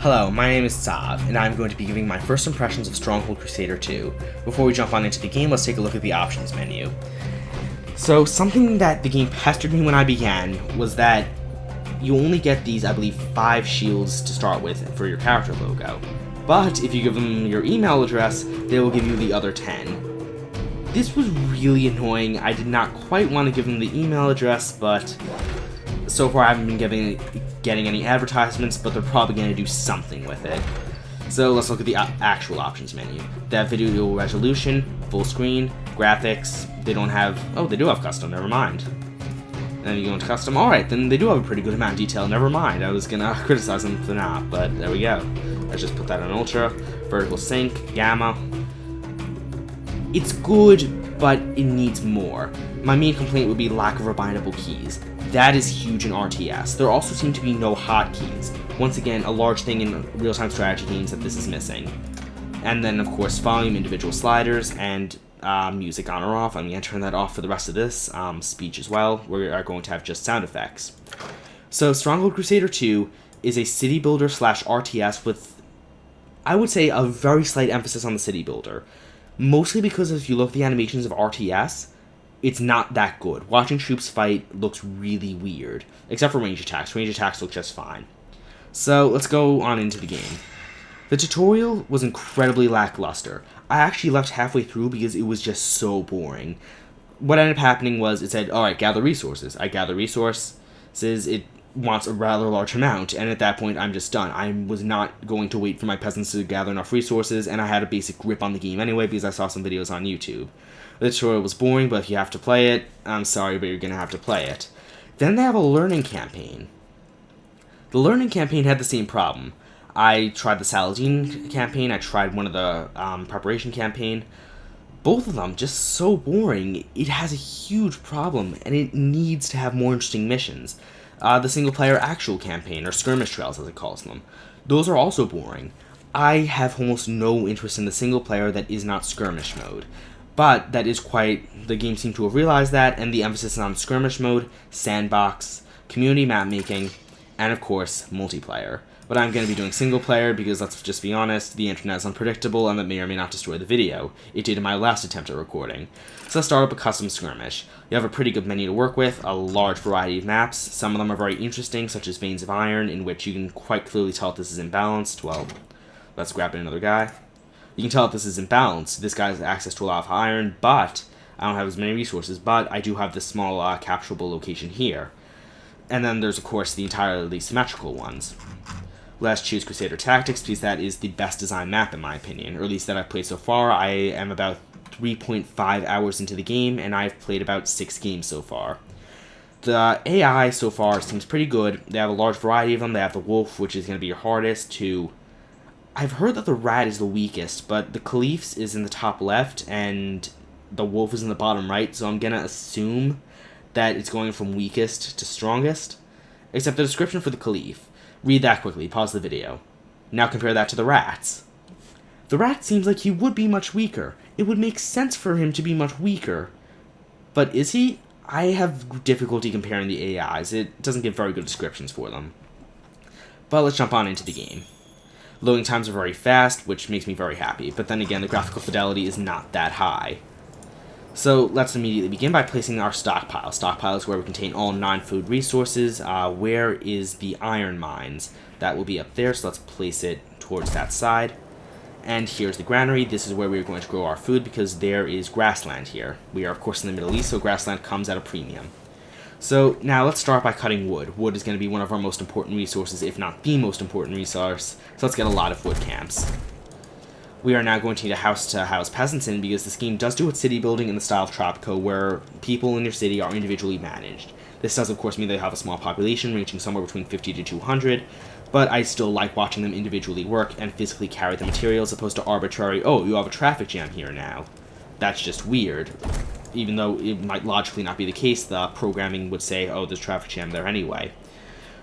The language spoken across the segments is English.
Hello, my name is Sav, and I'm going to be giving my first impressions of Stronghold Crusader 2. Before we jump on into the game, let's take a look at the options menu. So, something that the game pestered me when I began was that you only get these, I believe, 5 shields to start with for your character logo. But if you give them your email address, they will give you the other 10. This was really annoying. I did not quite want to give them the email address, but so far I haven't been getting any advertisements, but they're probably going to do something with it. So let's look at the actual options menu. They have video resolution, full screen, graphics. They don't have... oh, they do have custom, never mind. And then you go into custom. Alright, then they do have a pretty good amount of detail, never mind. I was going to criticize them for not, but there we go. Let's just put that on ultra. Vertical sync, gamma. It's good, but it needs more. My main complaint would be lack of rebindable keys. That is huge in RTS. There also seem to be no hotkeys. Once again, a large thing in real-time strategy games that this is missing. And then, of course, volume, individual sliders, and music on or off. I'm going to turn that off for the rest of this. Speech as well. We are going to have just sound effects. So, Stronghold Crusader 2 is a city builder / RTS with, I would say, a very slight emphasis on the city builder. Mostly because if you look at the animations of RTS, it's not that good. Watching troops fight looks really weird. Except for range attacks. Range attacks look just fine. So, let's go on into the game. The tutorial was incredibly lackluster. I actually left halfway through because it was just so boring. What ended up happening was it said, alright, gather resources. I gather resources. It wants a rather large amount, and at that point I'm just done. I was not going to wait for my peasants to gather enough resources, and I had a basic grip on the game anyway because I saw some videos on YouTube. The tutorial was boring, but if you have to play it, I'm sorry, but you're going to have to play it. Then they have a learning campaign. The learning campaign had the same problem. I tried the Saladin campaign, I tried one of the preparation campaign. Both of them just so boring. It has a huge problem, and it needs to have more interesting missions. The single-player actual campaign, or skirmish trails as it calls them. Those are also boring. I have almost no interest in the single-player that is not skirmish mode. But that is quite... the game seemed to have realized that, and the emphasis is on skirmish mode, sandbox, community map making, and of course, multiplayer. But I'm going to be doing single player because, let's just be honest, the internet is unpredictable and that may or may not destroy the video. It did in my last attempt at recording. So let's start up a custom skirmish. You have a pretty good menu to work with, a large variety of maps. Some of them are very interesting, such as Veins of Iron, in which you can quite clearly tell if this is imbalanced. Well, let's grab another guy. You can tell if this is imbalanced. This guy has access to a lot of iron, but I don't have as many resources, but I do have this small capturable location here. And then there's, of course, the entirely symmetrical ones. Let's choose Crusader Tactics because that is the best designed map in my opinion, or at least that I've played so far. I am about 3.5 hours into the game, and I've played about 6 games so far. The AI so far seems pretty good. They have a large variety of them. They have the Wolf, which is going to be your hardest to... I've heard that the Rat is the weakest, but the Caliphs is in the top left, and the Wolf is in the bottom right, so I'm going to assume that it's going from weakest to strongest. Except the description for the Caliph. Read that quickly, pause the video. Now compare that to the Rats. The Rat seems like he would be much weaker. It would make sense for him to be much weaker. But is he? I have difficulty comparing the AIs. It doesn't give very good descriptions for them. But let's jump on into the game. Loading times are very fast, which makes me very happy. But then again, the graphical fidelity is not that high. So let's immediately begin by placing our stockpile. Stockpile is where we contain all non-food resources. Where is the iron mines? That will be up there, so let's place it towards that side. And here's the granary. This is where we're going to grow our food because there is grassland here. We are, of course, in the Middle East, so grassland comes at a premium. So now let's start by cutting wood. Wood is going to be one of our most important resources, if not the most important resource. So let's get a lot of wood camps. We are now going to need a house to house peasants in because this game does do its city building in the style of Tropico, where people in your city are individually managed. This does, of course, mean they have a small population, ranging somewhere between 50 to 200, but I still like watching them individually work and physically carry the material as opposed to arbitrary, oh, you have a traffic jam here now. That's just weird. Even though it might logically not be the case, the programming would say, oh, there's traffic jam there anyway.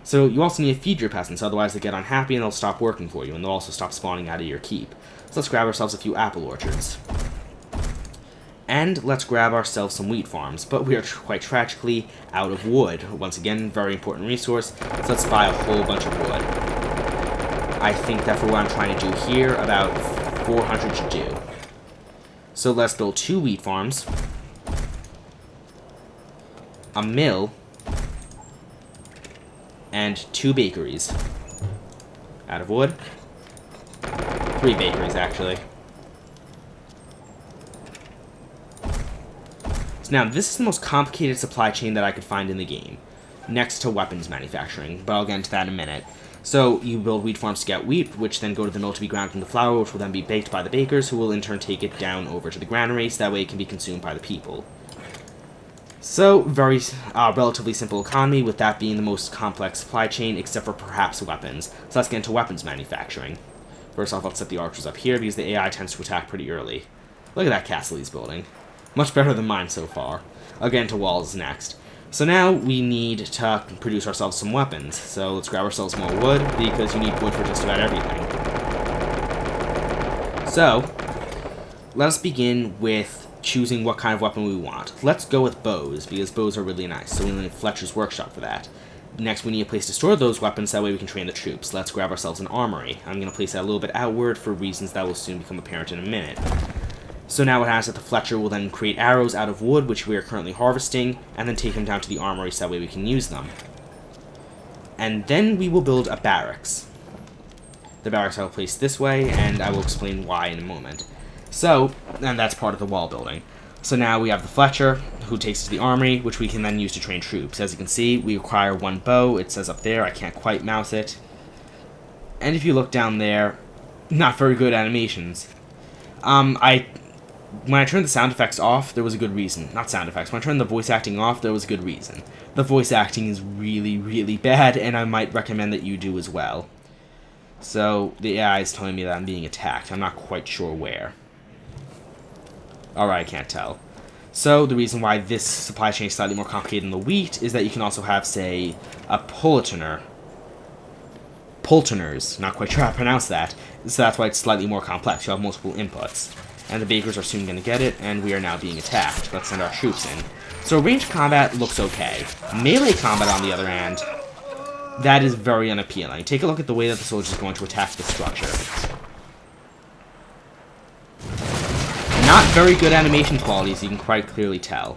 So you also need to feed your peasants, otherwise they get unhappy and they'll stop working for you, and they'll also stop spawning out of your keep. So let's grab ourselves a few apple orchards. And let's grab ourselves some wheat farms, but we are quite tragically out of wood. Once again, very important resource, so let's buy a whole bunch of wood. I think that for what I'm trying to do here, about 400 should do. So let's build 2 wheat farms, a mill, and 2 bakeries. Out of wood. 3 bakeries, actually. So now, this is the most complicated supply chain that I could find in the game, next to weapons manufacturing, but I'll get into that in a minute. So, you build wheat farms to get wheat, which then go to the mill to be ground into flour, which will then be baked by the bakers, who will in turn take it down over to the granary, so that way it can be consumed by the people. So, very relatively simple economy, with that being the most complex supply chain, except for perhaps weapons. So let's get into weapons manufacturing. First off, let's set the archers up here, because the AI tends to attack pretty early. Look at that castle he's building. Much better than mine so far. I'll get into walls next. So now we need to produce ourselves some weapons. So let's grab ourselves more wood, because you need wood for just about everything. So, let us begin with choosing what kind of weapon we want. Let's go with bows, because bows are really nice, so we need Fletcher's workshop for that. Next, we need a place to store those weapons, that way we can train the troops. Let's grab ourselves an armory. I'm going to place that a little bit outward for reasons that will soon become apparent in a minute. So now it has that the Fletcher will then create arrows out of wood, which we are currently harvesting, and then take them down to the armory so that way we can use them. And then we will build a barracks. The barracks I will place this way, and I will explain why in a moment. So, and that's part of the wall building. So now we have the Fletcher, who takes us to the armory, which we can then use to train troops. As you can see, we require 1 bow. It says up there, I can't quite mouse it. And if you look down there, not very good animations. When I turned the sound effects off, there was a good reason. Not sound effects. When I turned the voice acting off, there was a good reason. The voice acting is really, really bad, and I might recommend that you do as well. So, the AI is telling me that I'm being attacked. I'm not quite sure where. Alright, I can't tell. So, the reason why this supply chain is slightly more complicated than the wheat is that you can also have, say, a Polterner. Polterners, not quite sure how to pronounce that. So that's why it's slightly more complex. You have multiple inputs. And the bakers are soon going to get it, and we are now being attacked. Let's send our troops in. So ranged combat looks okay. Melee combat, on the other hand, that is very unappealing. Take a look at the way that the soldiers are going to attack the structure. Not very good animation quality, as you can quite clearly tell.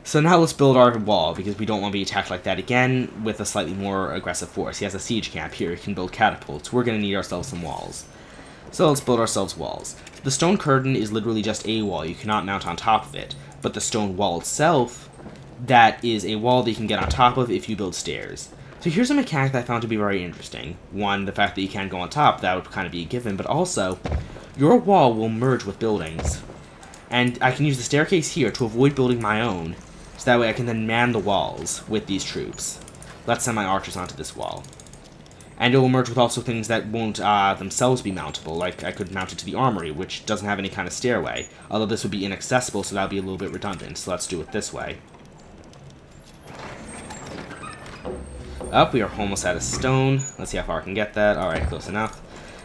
So now let's build our wall, because we don't want to be attacked like that again with a slightly more aggressive force. He has a siege camp here. He can build catapults. We're going to need ourselves some walls. So let's build ourselves walls. The stone curtain is literally just a wall. You cannot mount on top of it. But the stone wall itself, that is a wall that you can get on top of if you build stairs. So here's a mechanic that I found to be very interesting. One, the fact that you can't go on top, that would kind of be a given, but also, your wall will merge with buildings. And I can use the staircase here to avoid building my own, so that way I can then man the walls with these troops. Let's send my archers onto this wall. And it will merge with also things that won't themselves be mountable, like I could mount it to the armory, which doesn't have any kind of stairway. Although this would be inaccessible, so that would be a little bit redundant, so let's do it this way. Up, we are almost out of stone. Let's see how far I can get that. Alright, close enough.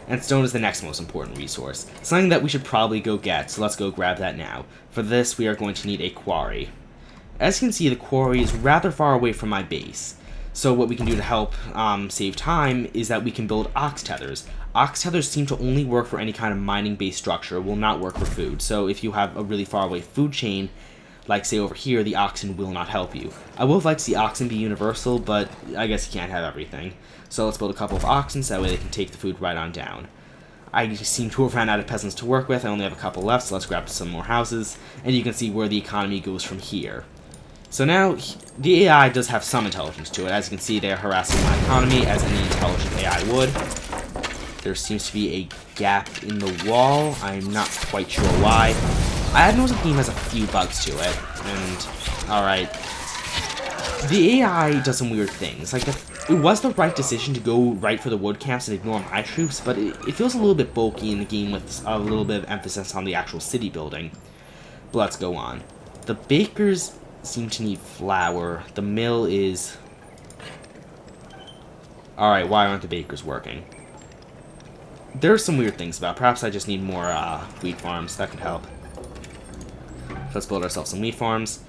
And stone is the next most important resource. Something that we should probably go get, so let's go grab that now. For this, we are going to need a quarry. As you can see, the quarry is rather far away from my base. So what we can do to help save time is that we can build ox tethers. Ox tethers seem to only work for any kind of mining-based structure, will not work for food. So if you have a really far away food chain, like say over here, the oxen will not help you. I would like to see oxen be universal, but I guess you can't have everything. So let's build a couple of oxen, so that way they can take the food right on down. I seem to have ran out of peasants to work with. I only have a couple left, so let's grab some more houses. And you can see where the economy goes from here. So now, the AI does have some intelligence to it. As you can see, they are harassing my economy, as any intelligent AI would. There seems to be a gap in the wall. I'm not quite sure why. I have noticed the game has a few bugs to it, and, alright. The AI does some weird things. Like, it was the right decision to go right for the wood camps and ignore my troops, but it feels a little bit bulky in the game with a little bit of emphasis on the actual city building. But let's go on. The bakers seem to need flour. The mill is... Alright, why aren't the bakers working? There are some weird things about it. Perhaps I just need more wheat farms. That could help. Let's build ourselves some wheat farms.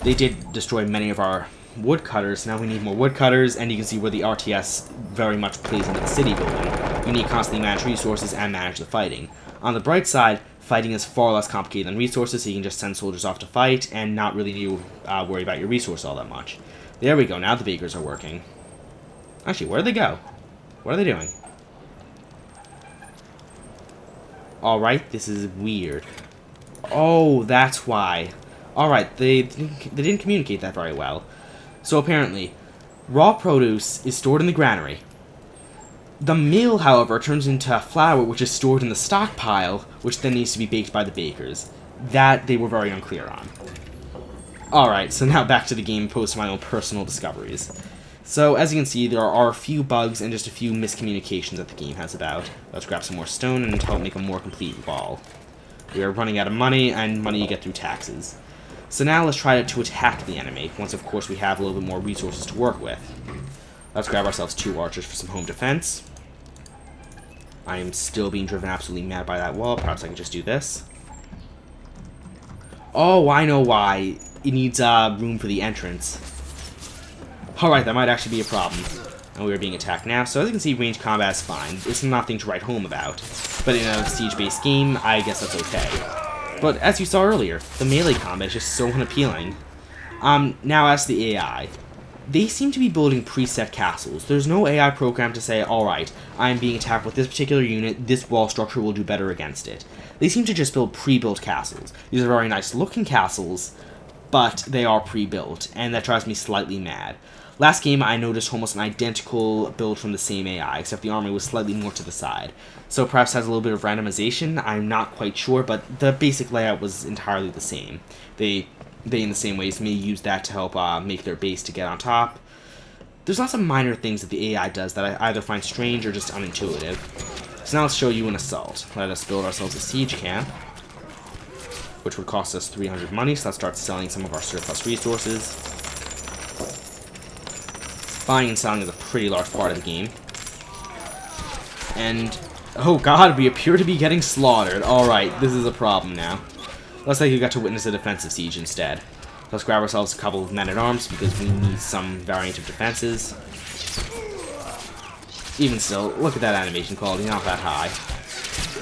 They did destroy many of our woodcutters. Now we need more woodcutters, and you can see where the RTS very much plays into the city building. You need to constantly manage resources and manage the fighting. On the bright side, fighting is far less complicated than resources, so you can just send soldiers off to fight and not really need to worry about your resources all that much. There we go, now the bakers are working. Actually, where did they go? What are they doing? Alright, this is weird. Oh, that's why. Alright, they didn't communicate that very well. So apparently, raw produce is stored in the granary. The meal, however, turns into flour, which is stored in the stockpile, which then needs to be baked by the bakers. That they were very unclear on. Alright, so now back to the game post my own personal discoveries. So, as you can see, there are a few bugs and just a few miscommunications that the game has about. Let's grab some more stone and help make a more complete wall. We are running out of money, and money you get through taxes. So now let's try to attack the enemy, once of course we have a little bit more resources to work with. Let's grab ourselves 2 archers for some home defense. I am still being driven absolutely mad by that wall. Perhaps I can just do this. Oh, I know why. It needs room for the entrance. Alright, that might actually be a problem. And we are being attacked now, so as you can see, ranged combat is fine. It's nothing to write home about. But in a siege-based game, I guess that's okay. But as you saw earlier, the melee combat is just so unappealing. Now as the AI. They seem to be building preset castles. There's no AI program to say, alright, I'm being attacked with this particular unit, this wall structure will do better against it. They seem to just build pre-built castles. These are very nice looking castles, but they are pre-built, and that drives me slightly mad. Last game, I noticed almost an identical build from the same AI, except the army was slightly more to the side. So perhaps has a little bit of randomization, I'm not quite sure, but the basic layout was entirely the same. They in the same ways may use that to help make their base to get on top. There's lots of minor things that the AI does that I either find strange or just unintuitive. So now let's show you an assault. Let us build ourselves a siege camp, which would cost us 300 money, so let's start selling some of our surplus resources. Buying and selling is a pretty large part of the game. And, oh god, we appear to be getting slaughtered. Alright, this is a problem now. Looks like we got to witness a defensive siege instead. Let's grab ourselves a couple of men-at-arms because we need some variant of defenses. Even still, look at that animation quality, not that high.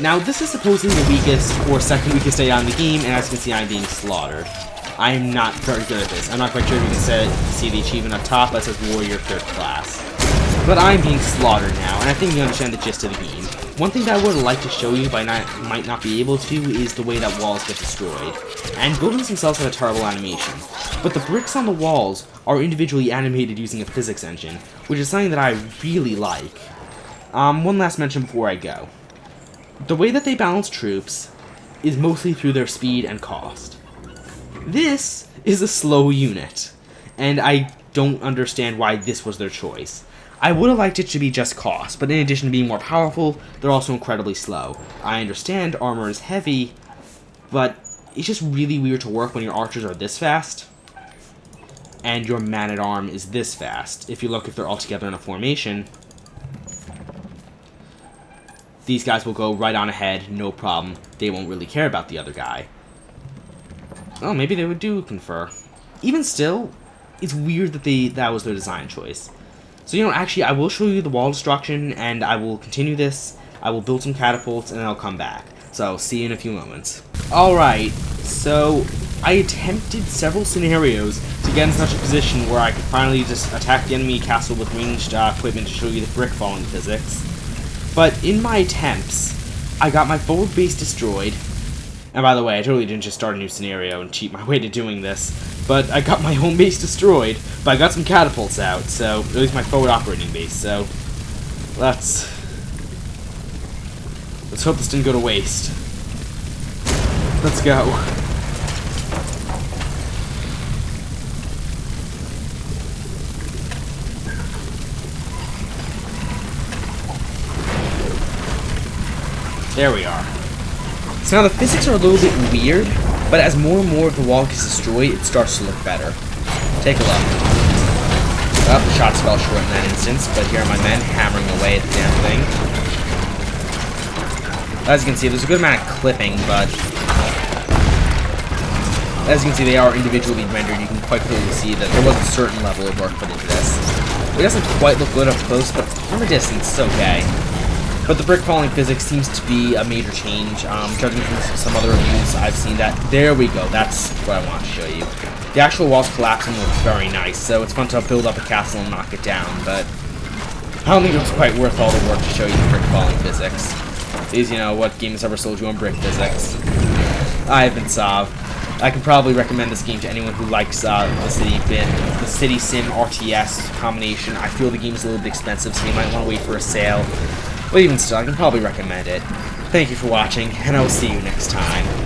Now, this is supposedly the weakest or second weakest AI in the game, and as you can see, I'm being slaughtered. I am not very good at this. I'm not quite sure if you can see the achievement up top that says Warrior 3rd Class. But I'm being slaughtered now, and I think you understand the gist of the game. One thing that I would like to show you, but might not be able to, is the way that walls get destroyed. And buildings themselves have a terrible animation. But the bricks on the walls are individually animated using a physics engine, which is something that I really like. One last mention before I go. The way that they balance troops is mostly through their speed and cost. This is a slow unit, and I don't understand why this was their choice. I would have liked it to be just cost, but in addition to being more powerful, they're also incredibly slow. I understand armor is heavy, but it's just really weird to work when your archers are this fast, and your man-at-arm is this fast. If you look, if they're all together in a formation, these guys will go right on ahead, no problem. They won't really care about the other guy. Oh, maybe they would do confer. Even still, it's weird that that was their design choice. So, you know, actually, I will show you the wall destruction, and I will continue this. I will build some catapults, and then I'll come back. So, I'll see you in a few moments. Alright, so I attempted several scenarios to get in such a position where I could finally just attack the enemy castle with ranged equipment to show you the brick falling physics. But in my attempts, I got my forward base destroyed. And by the way, I totally didn't just start a new scenario and cheat my way to doing this, but I got my home base destroyed, but I got some catapults out, so at least my forward operating base, so let's hope this didn't go to waste. Let's go. There we are. So now the physics are a little bit weird, but as more and more of the wall gets destroyed, it starts to look better. Take a look. Well, the shots fell short in that instance, but here are my men hammering away at the damn thing. As you can see, there's a good amount of clipping, but as you can see, they are individually rendered. You can quite clearly see that there was a certain level of work put into this. It doesn't quite look good up close, but from a distance, it's okay. But the brick falling physics seems to be a major change. Judging from some other reviews, I've seen that. There we go. That's what I want to show you. The actual walls collapsing looks very nice, so it's fun to build up a castle and knock it down, but I don't think it was quite worth all the work to show you the brick falling physics. Is, you know, what game has ever sold you on brick physics? I've been Sav. I can probably recommend this game to anyone who likes the City Sim RTS combination. I feel the game's a little bit expensive, so you might want to wait for a sale. But even still, I can probably recommend it. Thank you for watching, and I will see you next time.